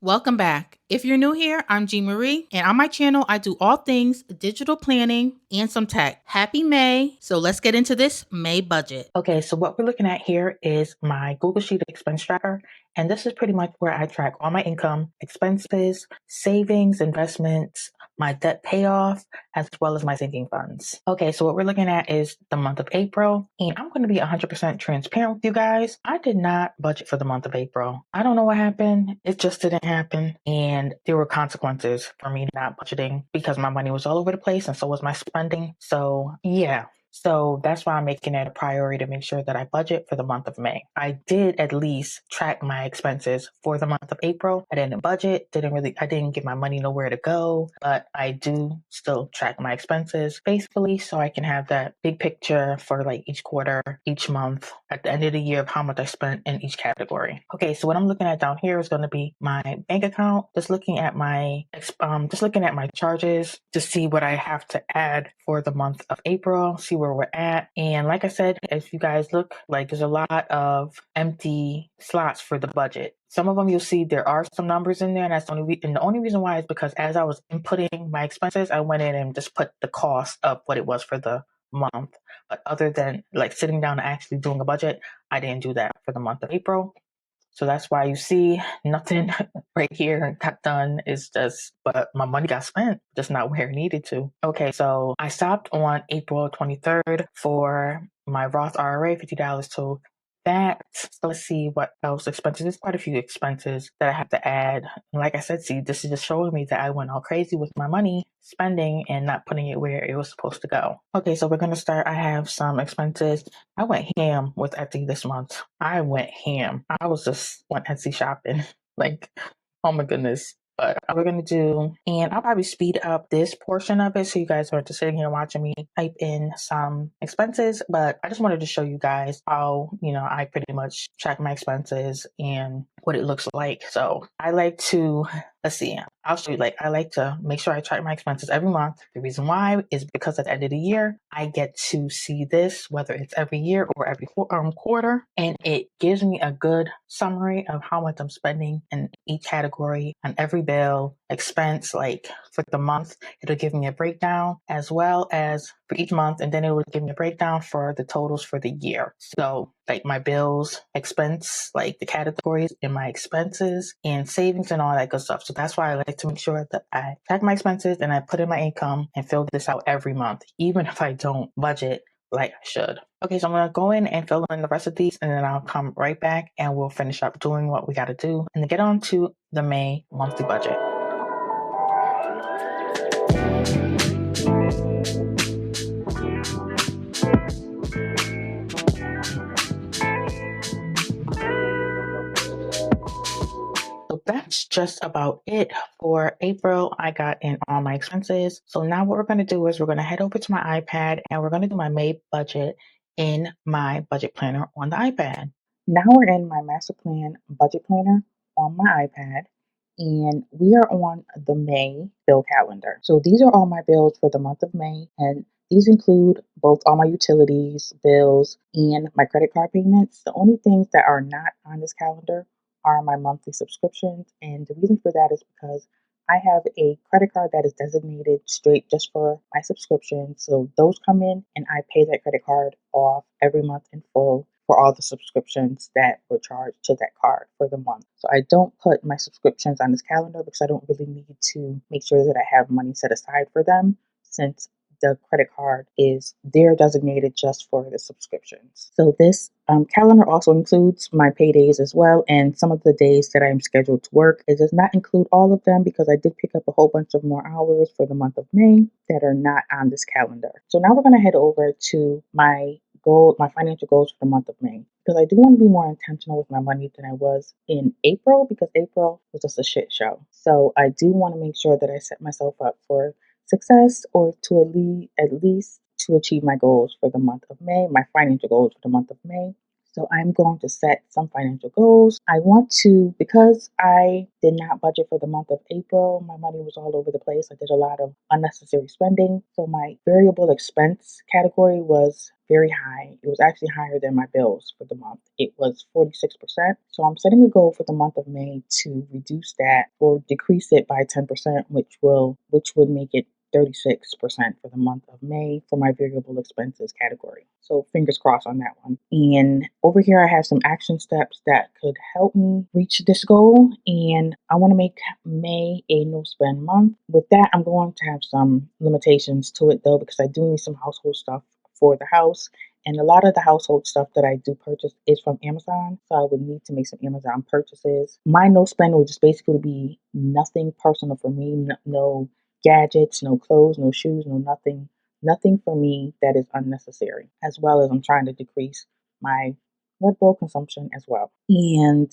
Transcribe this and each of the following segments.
Welcome back. If you're new here, I'm G Marie, and on my channel, I do all things digital planning and some tech. Happy May. So let's get into this May budget. Okay, so what we're looking at here is my Google Sheet expense tracker, and this is pretty much where I track all my income, expenses, savings, investments, my debt payoff, as well as my sinking funds. Okay, so what we're looking at is the month of April, and I'm going to be 100% transparent with you guys. I did not budget for the month of April. I don't know what happened. It just didn't happen, and there were consequences for me not budgeting because my money was all over the place, and so was my spending. So yeah. So that's why I'm making it a priority to make sure that I budget for the month of May. I did at least track my expenses for the month of April. I didn't budget, I didn't give my money nowhere to go, but I do still track my expenses faithfully so I can have that big picture for like each quarter, each month, at the end of the year of how much I spent in each category. Okay, so what I'm looking at down here is going to be my bank account. Just looking at my charges to see what I have to add for the month of April, see where we're at. And like I said, if you guys look, like there's a lot of empty slots for the budget. Some of them you'll see there are some numbers in there, and that's the only reason why is because as I was inputting my expenses, I went in and just put the cost of what it was for the month. But other than like sitting down and actually doing a budget, I didn't do that for the month of April. So that's why you see nothing right here got done. But my money got spent, just not where it needed to. Okay, so I stopped on April 23rd for my Roth IRA, $50 to that. So let's see what else expenses. There's quite a few expenses that I have to add. And like I said, see, this is just showing me that I went all crazy with my money spending and not putting it where it was supposed to go. Okay, so we're going to start. I have some expenses. I went ham with Etsy this month. I went ham. I was just went Etsy shopping. Like, oh my goodness. But we're going to do, and I'll probably speed up this portion of it so you guys aren't just sitting here watching me type in some expenses. But I just wanted to show you guys how, I pretty much track my expenses and what it looks like. So I like to, let's see, I'll show you, I like to make sure I track my expenses every month. The reason why is because at the end of the year, I get to see this, whether it's every year or every quarter, and it gives me a good summary of how much I'm spending in each category on every bill, expense, like for the month. It'll give me a breakdown as well as for each month, and then it will give me a breakdown for the totals for the year. So like my bills, expense, like the categories in my expenses and savings and all that good stuff. So that's why I like to make sure that I track my expenses and I put in my income and fill this out every month, even if I don't budget like I should. Okay, so I'm going to go in and fill in the rest of these, and then I'll come right back and we'll finish up doing what we got to do and then get on to the May monthly budget. So that's just about it for April. I got in all my expenses. So now what we're going to do is we're going to head over to my iPad and we're going to do my May budget in my budget planner on the iPad. Now we're in my master plan budget planner on my iPad, and we are on the May bill calendar. So these are all my bills for the month of May, and these include both all my utilities, bills, and my credit card payments. The only things that are not on this calendar are my monthly subscriptions, and the reason for that is because I have a credit card that is designated straight just for my subscription. So those come in and I pay that credit card off every month in full for all the subscriptions that were charged to that card for the month. So I don't put my subscriptions on this calendar because I don't really need to make sure that I have money set aside for them, since the credit card is there designated just for the subscriptions. So this calendar also includes my paydays as well, and some of the days that I'm scheduled to work. It does not include all of them because I did pick up a whole bunch of more hours for the month of May that are not on this calendar. So now we're going to head over to my financial goals for the month of May, because I do want to be more intentional with my money than I was in April, because April was just a shit show. So I do want to make sure that I set myself up for success, or to at least to achieve my goals for the month of May, my financial goals for the month of May. So I'm going to set some financial goals. I want to, because I did not budget for the month of April, my money was all over the place. I did a lot of unnecessary spending. So my variable expense category was very high. It was actually higher than my bills for the month. It was 46%. So I'm setting a goal for the month of May to reduce that or decrease it by 10%, which would make it 36% for the month of May for my variable expenses category. So fingers crossed on that one. And over here, I have some action steps that could help me reach this goal. And I want to make May a no spend month. With that, I'm going to have some limitations to it though, because I do need some household stuff for the house. And a lot of the household stuff that I do purchase is from Amazon. So I would need to make some Amazon purchases. My no spend would just basically be nothing personal for me, no gadgets, no clothes, no shoes, no nothing, nothing for me that is unnecessary, as well as I'm trying to decrease my Red Bull consumption as well. And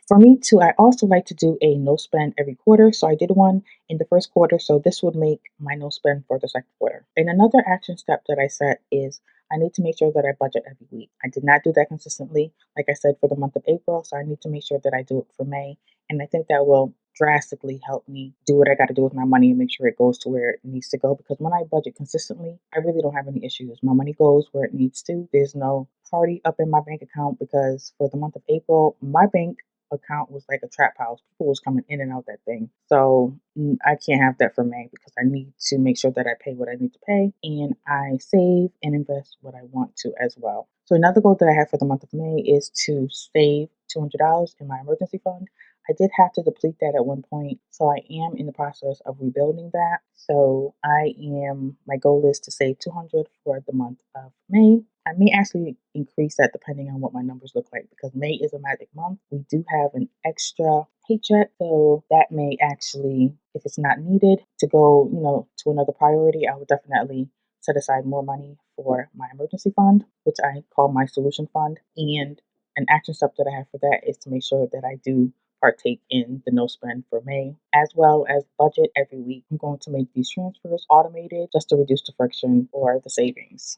for me too, I also like to do a no spend every quarter. So I did one in the first quarter, so this would make my no spend for the second quarter. And another action step that I set is I need to make sure that I budget every week. I did not do that consistently, like I said, for the month of April, so I need to make sure that I do it for May. And I think that will drastically help me do what I got to do with my money and make sure it goes to where it needs to go. Because when I budget consistently, I really don't have any issues. My money goes where it needs to. There's no party up in my bank account because for the month of April, my bank account was like a trap house. People was coming in and out that thing. So I can't have that for May because I need to make sure that I pay what I need to pay and I save and invest what I want to as well. So another goal that I have for the month of May is to save $200 in my emergency fund. I did have to deplete that at one point, so I am in the process of rebuilding that. So my goal is to save 200 for the month of May. I may actually increase that depending on what my numbers look like because May is a magic month. We do have an extra paycheck, so that may actually, if it's not needed to go, to another priority, I would definitely set aside more money for my emergency fund, which I call my solution fund. And an action step that I have for that is to make sure that I do partake in the no spend for May, as well as budget every week. I'm going to make these transfers automated just to reduce the friction or the savings.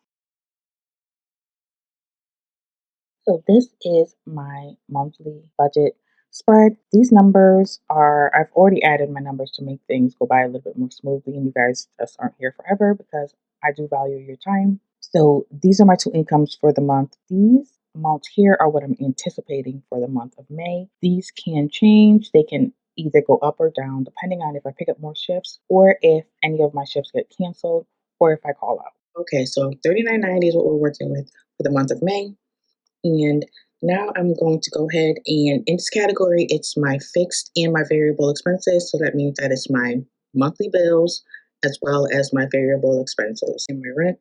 So this is my monthly budget spread. These numbers I've already added my numbers to make things go by a little bit more smoothly, and you guys just aren't here forever because I do value your time. So these are my two incomes for the month. These amounts here are what I'm anticipating for the month of May. These can change. They can either go up or down depending on if I pick up more shifts or if any of my shifts get canceled or if I call out. Okay, so $39.90 is what we're working with for the month of May. And now I'm going to go ahead and in this category, it's my fixed and my variable expenses. So that means that it's my monthly bills as well as my variable expenses. And my rent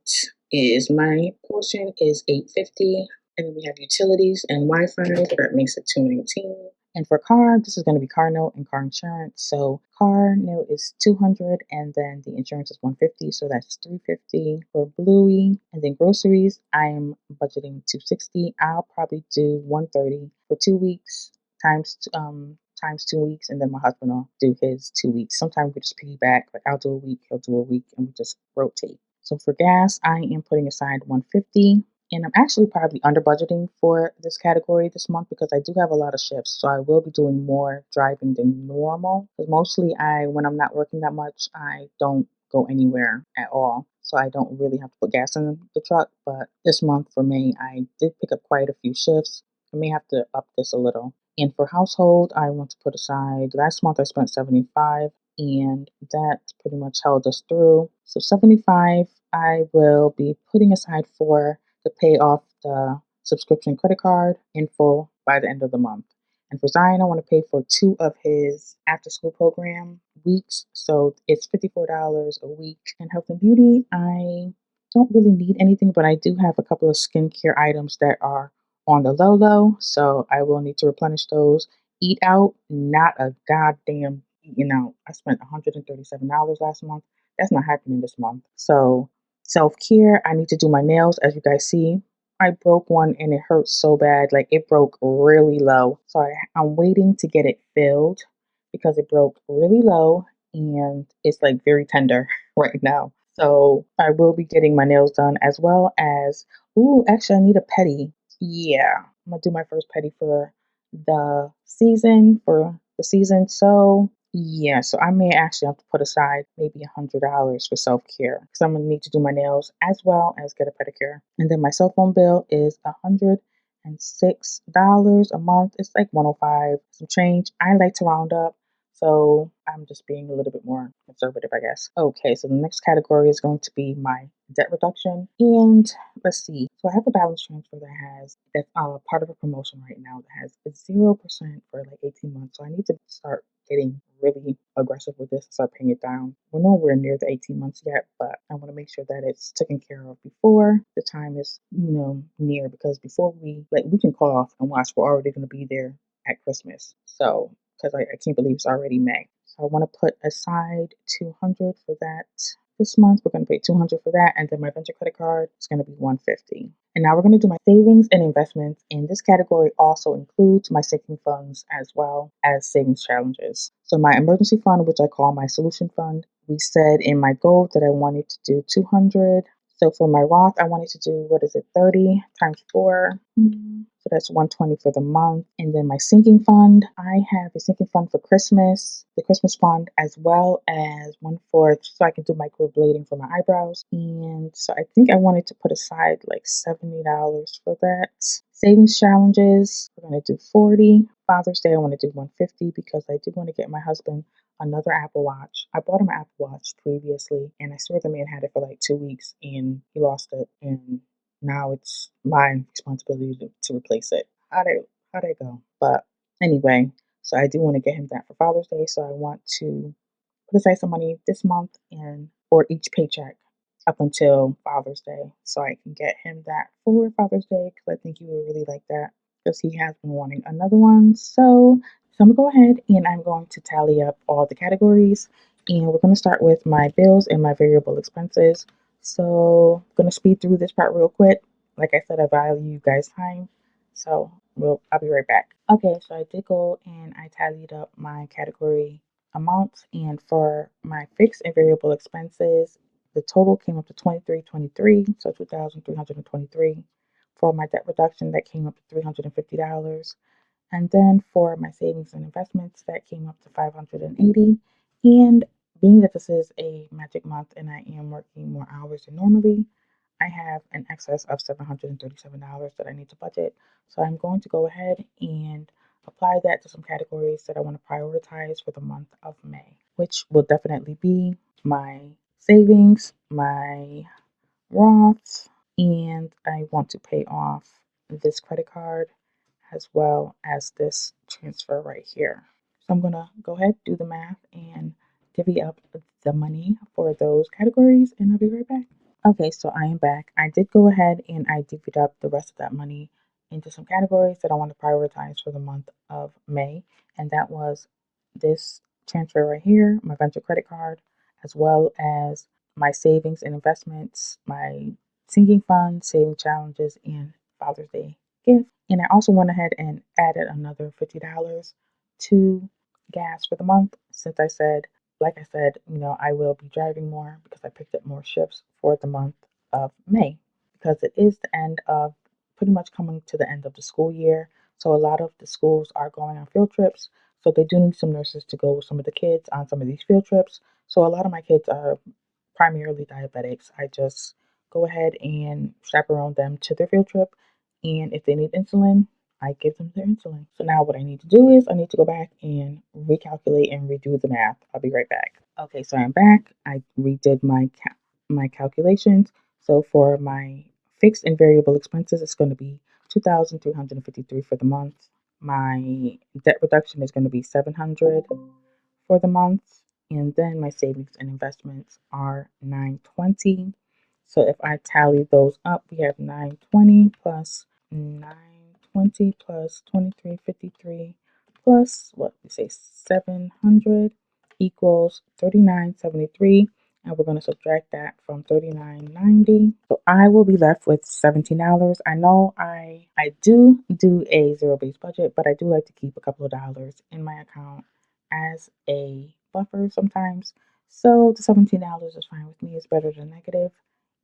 is my portion is $850. And then we have utilities and Wi-Fi, so that makes it $219. And for car, this is going to be car note and car insurance. So car note is $200, and then the insurance is $150, so that's $350 for Bluey. And then groceries, I am budgeting $260. I'll probably do $130 for 2 weeks times 2 weeks, and then my husband will do his 2 weeks. Sometimes we just piggyback, like I'll do a week, he'll do a week, and we just rotate. So for gas, I am putting aside $150. And I'm actually probably under budgeting for this category this month because I do have a lot of shifts. So I will be doing more driving than normal. Because mostly when I'm not working that much, I don't go anywhere at all. So I don't really have to put gas in the truck. But this month for me, I did pick up quite a few shifts. I may have to up this a little. And for household, I want to put aside, last month I spent 75 and that pretty much held us through. So 75 I will be putting aside for to pay off the subscription credit card in full by the end of the month. And for Zion, I want to pay for 2 of his after school program weeks. So it's $54 a week. And health and beauty, I don't really need anything, but I do have a couple of skincare items that are on the low. So I will need to replenish those. Eat out, not a goddamn eating out. I spent $137 last month. That's not happening this month. So self-care, I need to do my nails. As you guys see, I broke one and it hurts so bad. Like it broke really low. So I'm waiting to get it filled because it broke really low and it's like very tender right now. So I will be getting my nails done as well as, ooh, actually I need a pedi. Yeah, I'm gonna do my first petty for the season. So yeah, so I may actually have to put aside maybe $100 for self-care because I'm gonna need to do my nails as well as get a pedicure. And then my cell phone bill is $106 a month. It's like 105 some change. I like to round up. So I'm just being a little bit more conservative, I guess. Okay, so the next category is going to be my debt reduction. And let's see. So I have a balance transfer that's part of a promotion right now that has 0% for like 18 months. So I need to start getting really aggressive with this and start paying it down. We're nowhere near the 18 months yet, but I want to make sure that it's taken care of before the time is, near, because before we can call off and watch, we're already going to be there at Christmas. So, because I can't believe it's already May. So I want to put aside 200 for that. This month we're going to pay 200 for that, and then my venture credit card is going to be 150. And now we're going to do my savings and investments, and this category also includes my sinking funds as well as savings challenges. So my emergency fund, which I call my solution fund, we said in my goal that I wanted to do 200. So for my Roth, I wanted to do, 30 times 4. So that's 120 for the month. And then my sinking fund, I have a sinking fund for Christmas, the Christmas fund, as well as one for so I can do microblading for my eyebrows. And so I think I wanted to put aside like $70 for that. Savings challenges, we're going to do 40. Father's Day, I want to do 150 because I do want to get my husband another Apple Watch. I bought him an Apple Watch previously, and I swear the man had it for like 2 weeks and he lost it. And now it's my responsibility to replace it. How'd it go? But anyway, so I do want to get him that for Father's Day. So I want to put aside some money this month and for each paycheck up until Father's Day, so I can get him that for Father's Day because I think he would really like that because he has been wanting another one. So I'm gonna go ahead and I'm going to tally up all the categories, and we're gonna start with my bills and my variable expenses. So I'm gonna speed through this part real quick. Like I said, I value you guys' time, so I'll be right back. Okay, so I did go and I tallied up my category amounts, and for my fixed and variable expenses, the total came up to 2323, so 2,323. For my debt reduction, that came up to $350. And then for my savings and investments, that came up to 580. And being that this is a magic month and I am working more hours than normally, I have an excess of $737 that I need to budget. So I'm going to go ahead and apply that to some categories that I want to prioritize for the month of May, which will definitely be my savings, my Roths, and I want to pay off this credit card as well as this transfer right here. So I'm gonna go ahead, do the math, and divvy up the money for those categories, and I'll be right back. Okay, so I am back. I did go ahead and I divvied up the rest of that money into some categories that I want to prioritize for the month of May, and that was this transfer right here, my venture credit card, as well as my savings and investments, my sinking fund, saving challenges, and Father's Day gift. And I also went ahead and added another $50 to gas for the month since like I said, I will be driving more because I picked up more shifts for the month of May because it is the end of pretty much coming to the end of the school year. So a lot of the schools are going on field trips. So they do need some nurses to go with some of the kids on some of these field trips. So a lot of my kids are primarily diabetics. I just go ahead and chaperone them to their field trip. And if they need insulin, I give them their insulin. So now what I need to do is I need to go back and recalculate and redo the math. I'll be right back. Okay, so I'm back. I redid my calculations. So for my fixed and variable expenses, it's going to be 2,353 for the month. My debt reduction is going to be 700 for the month, and then my savings and investments are 920. So if I tally those up, we have 920 plus 920 plus 2353 plus what we say 700 equals 3973, and we're going to subtract that from 3990. So I will be left with $17. I know I do a zero-based budget, but I do like to keep a couple of dollars in my account as a buffer sometimes. So the $17 is fine with me. It's better than negative,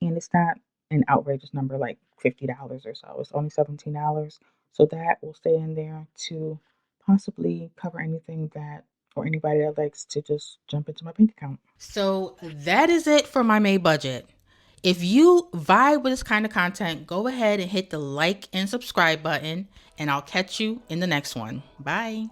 and it's not an outrageous number like $50 or so. It's only $17. So that will stay in there to possibly cover anything that or anybody that likes to just jump into my bank account. So that is it for my May budget. If you vibe with this kind of content, go ahead and hit the like and subscribe button, and I'll catch you in the next one. Bye.